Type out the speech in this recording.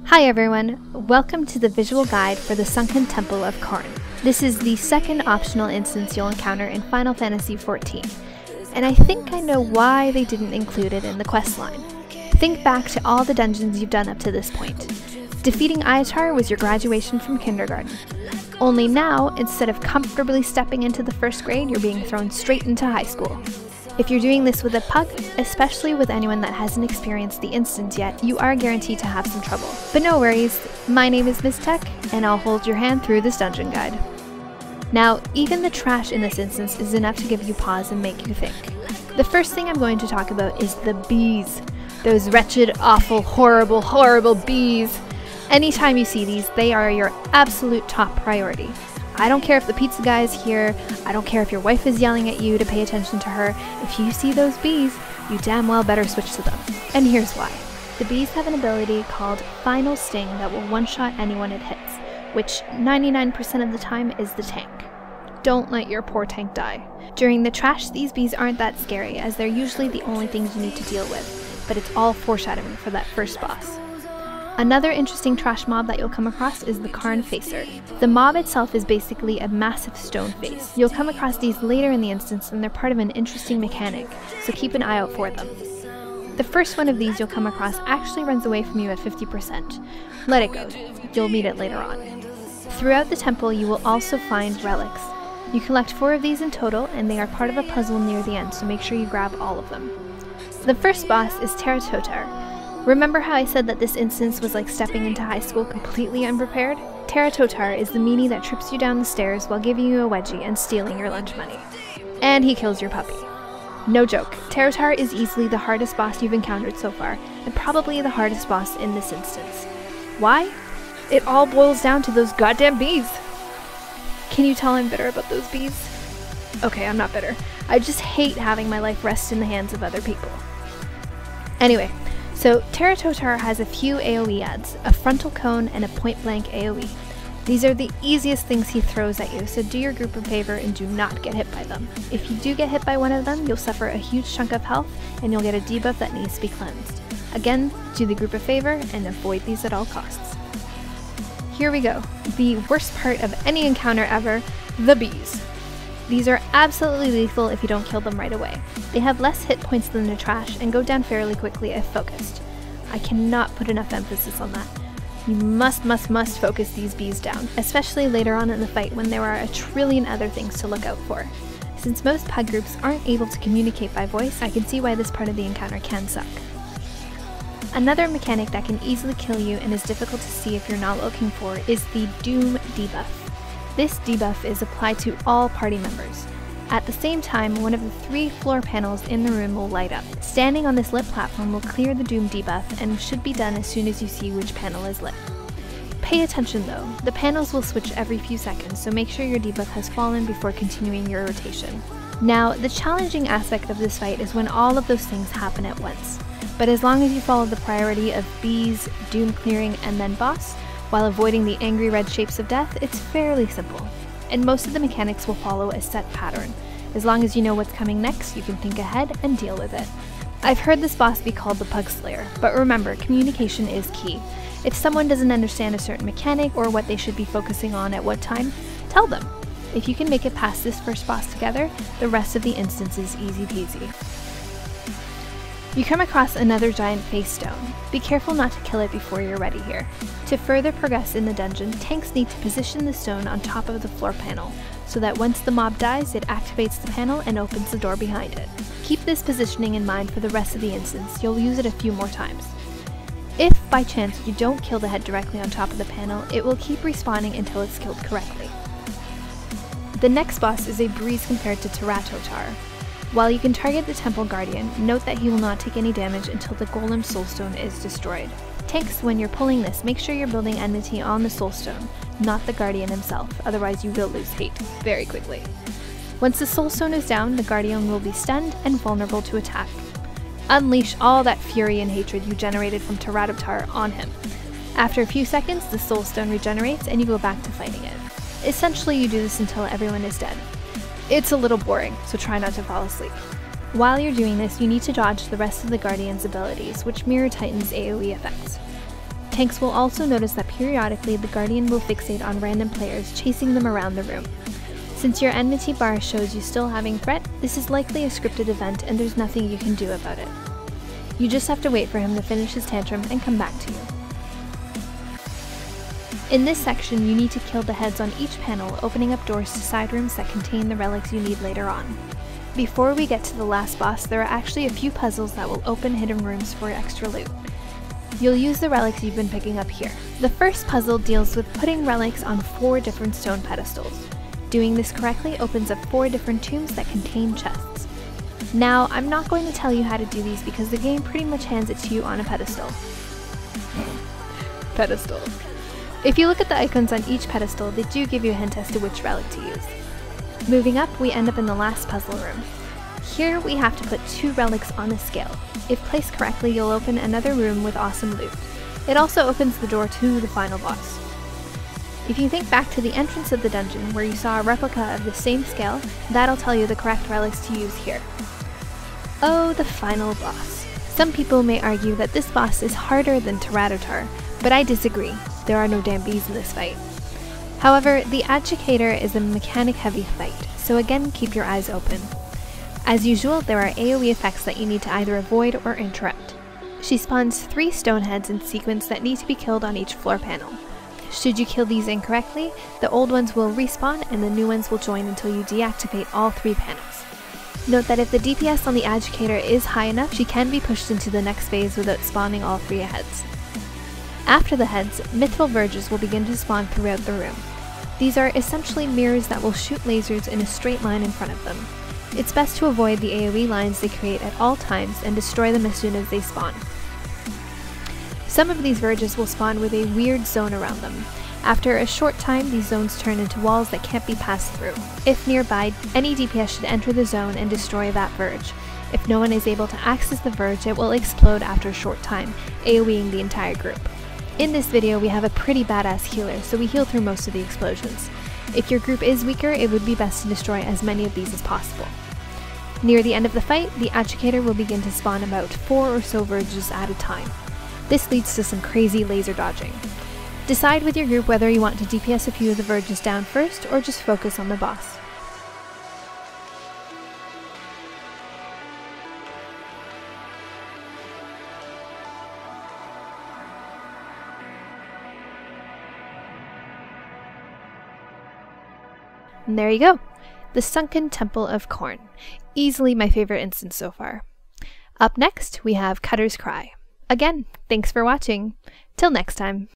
Hi everyone, welcome to the visual guide for the Sunken Temple of Qarn. This is the second optional instance you'll encounter in Final Fantasy XIV, and I think I know why they didn't include it in the questline. Think back to all the dungeons you've done up to this point. Defeating Ayatar was your graduation from kindergarten. Only now, instead of comfortably stepping into the first grade, you're being thrown straight into high school. If you're doing this with a pug, especially with anyone that hasn't experienced the instance yet, you are guaranteed to have some trouble. But no worries, my name is Miss Tech, and I'll hold your hand through this dungeon guide. Now, even the trash in this instance is enough to give you pause and make you think. The first thing I'm going to talk about is the bees. Those wretched, awful, horrible, horrible bees. Anytime you see these, they are your absolute top priority. I don't care if the pizza guy is here, I don't care if your wife is yelling at you to pay attention to her. If you see those bees, you damn well better switch to them. And here's why. The bees have an ability called Final Sting that will one-shot anyone it hits, which 99% of the time is the tank. Don't let your poor tank die. During the trash, these bees aren't that scary, as they're usually the only things you need to deal with, but it's all foreshadowing for that first boss. Another interesting trash mob that you'll come across is the Qarn Facer. The mob itself is basically a massive stone face. You'll come across these later in the instance, and they're part of an interesting mechanic, so keep an eye out for them. The first one of these you'll come across actually runs away from you at 50%. Let it go, you'll meet it later on. Throughout the temple you will also find relics. You collect 4 of these in total, and they are part of a puzzle near the end, so make sure you grab all of them. The first boss is Terra Totara. Remember how I said that this instance was like stepping into high school completely unprepared? Terra Totara is the meanie that trips you down the stairs while giving you a wedgie and stealing your lunch money. And he kills your puppy. No joke, Terra Totara is easily the hardest boss you've encountered so far, and probably the hardest boss in this instance. Why? It all boils down to those goddamn bees! Can you tell I'm bitter about those bees? Okay, I'm not bitter. I just hate having my life rest in the hands of other people. Anyway, so Terra Totara has a few AoE adds, a frontal cone and a point blank AoE. These are the easiest things he throws at you, so do your group a favor and do not get hit by them. If you do get hit by one of them, you'll suffer a huge chunk of health and you'll get a debuff that needs to be cleansed. Again, do the group a favor and avoid these at all costs. Here we go, the worst part of any encounter ever, the bees. These are absolutely lethal if you don't kill them right away. They have less hit points than the trash and go down fairly quickly if focused. I cannot put enough emphasis on that. You must focus these bees down, especially later on in the fight when there are a trillion other things to look out for. Since most pug groups aren't able to communicate by voice, I can see why this part of the encounter can suck. Another mechanic that can easily kill you and is difficult to see if you're not looking for is the Doom debuff. This debuff is applied to all party members. At the same time, one of the 3 floor panels in the room will light up. Standing on this lit platform will clear the Doom debuff and should be done as soon as you see which panel is lit. Pay attention though, the panels will switch every few seconds, so make sure your debuff has fallen before continuing your rotation. Now, the challenging aspect of this fight is when all of those things happen at once. But as long as you follow the priority of bees, Doom clearing, and then boss, while avoiding the angry red shapes of death, it's fairly simple. And most of the mechanics will follow a set pattern. As long as you know what's coming next, you can think ahead and deal with it. I've heard this boss be called the Pug Slayer, but remember, communication is key. If someone doesn't understand a certain mechanic or what they should be focusing on at what time, tell them. If you can make it past this first boss together, the rest of the instance is easy peasy. You come across another giant face stone. Be careful not to kill it before you're ready here. To further progress in the dungeon, tanks need to position the stone on top of the floor panel, so that once the mob dies, it activates the panel and opens the door behind it. Keep this positioning in mind for the rest of the instance, you'll use it a few more times. If, by chance, you don't kill the head directly on top of the panel, it will keep respawning until it's killed correctly. The next boss is a breeze compared to Terra Totara. While you can target the Temple Guardian, note that he will not take any damage until the Golem Soulstone is destroyed. Tanks, when you're pulling this, make sure you're building enmity on the Soulstone, not the Guardian himself, otherwise you will lose hate very quickly. Once the Soulstone is down, the Guardian will be stunned and vulnerable to attack. Unleash all that fury and hatred you generated from Terra Totara on him. After a few seconds, the Soulstone regenerates and you go back to fighting it. Essentially, you do this until everyone is dead. It's a little boring, so try not to fall asleep. While you're doing this, you need to dodge the rest of the Guardian's abilities, which mirror Titan's AoE effects. Tanks will also notice that periodically the Guardian will fixate on random players, chasing them around the room. Since your enmity bar shows you still having threat, this is likely a scripted event and there's nothing you can do about it. You just have to wait for him to finish his tantrum and come back to you. In this section, you need to kill the heads on each panel, opening up doors to side rooms that contain the relics you need later on. Before we get to the last boss, there are actually a few puzzles that will open hidden rooms for extra loot. You'll use the relics you've been picking up here. The first puzzle deals with putting relics on 4 different stone pedestals. Doing this correctly opens up 4 different tombs that contain chests. Now, I'm not going to tell you how to do these because the game pretty much hands it to you on a pedestal. Pedestal. If you look at the icons on each pedestal, they do give you a hint as to which relic to use. Moving up, we end up in the last puzzle room. Here we have to put 2 relics on a scale. If placed correctly, you'll open another room with awesome loot. It also opens the door to the final boss. If you think back to the entrance of the dungeon where you saw a replica of the same scale, that'll tell you the correct relics to use here. Oh, the final boss. Some people may argue that this boss is harder than Terra Totara, but I disagree. There are no damn bees in this fight. However, the Adjudicator is a mechanic-heavy fight, so again keep your eyes open. As usual, there are AoE effects that you need to either avoid or interrupt. She spawns 3 stone heads in sequence that need to be killed on each floor panel. Should you kill these incorrectly, the old ones will respawn and the new ones will join until you deactivate all 3 panels. Note that if the DPS on the Adjudicator is high enough, she can be pushed into the next phase without spawning all 3 heads. After the heads, mithril verges will begin to spawn throughout the room. These are essentially mirrors that will shoot lasers in a straight line in front of them. It's best to avoid the AoE lines they create at all times and destroy them as soon as they spawn. Some of these verges will spawn with a weird zone around them. After a short time, these zones turn into walls that can't be passed through. If nearby, any DPS should enter the zone and destroy that verge. If no one is able to access the verge, it will explode after a short time, AoEing the entire group. In this video, we have a pretty badass healer, so we heal through most of the explosions. If your group is weaker, it would be best to destroy as many of these as possible. Near the end of the fight, the Adjudicator will begin to spawn about 4 or so verges at a time. This leads to some crazy laser dodging. Decide with your group whether you want to DPS a few of the verges down first, or just focus on the boss. And there you go! The Sunken Temple of Qarn. Easily my favorite instance so far. Up next, we have Cutter's Cry. Again, thanks for watching. Till next time.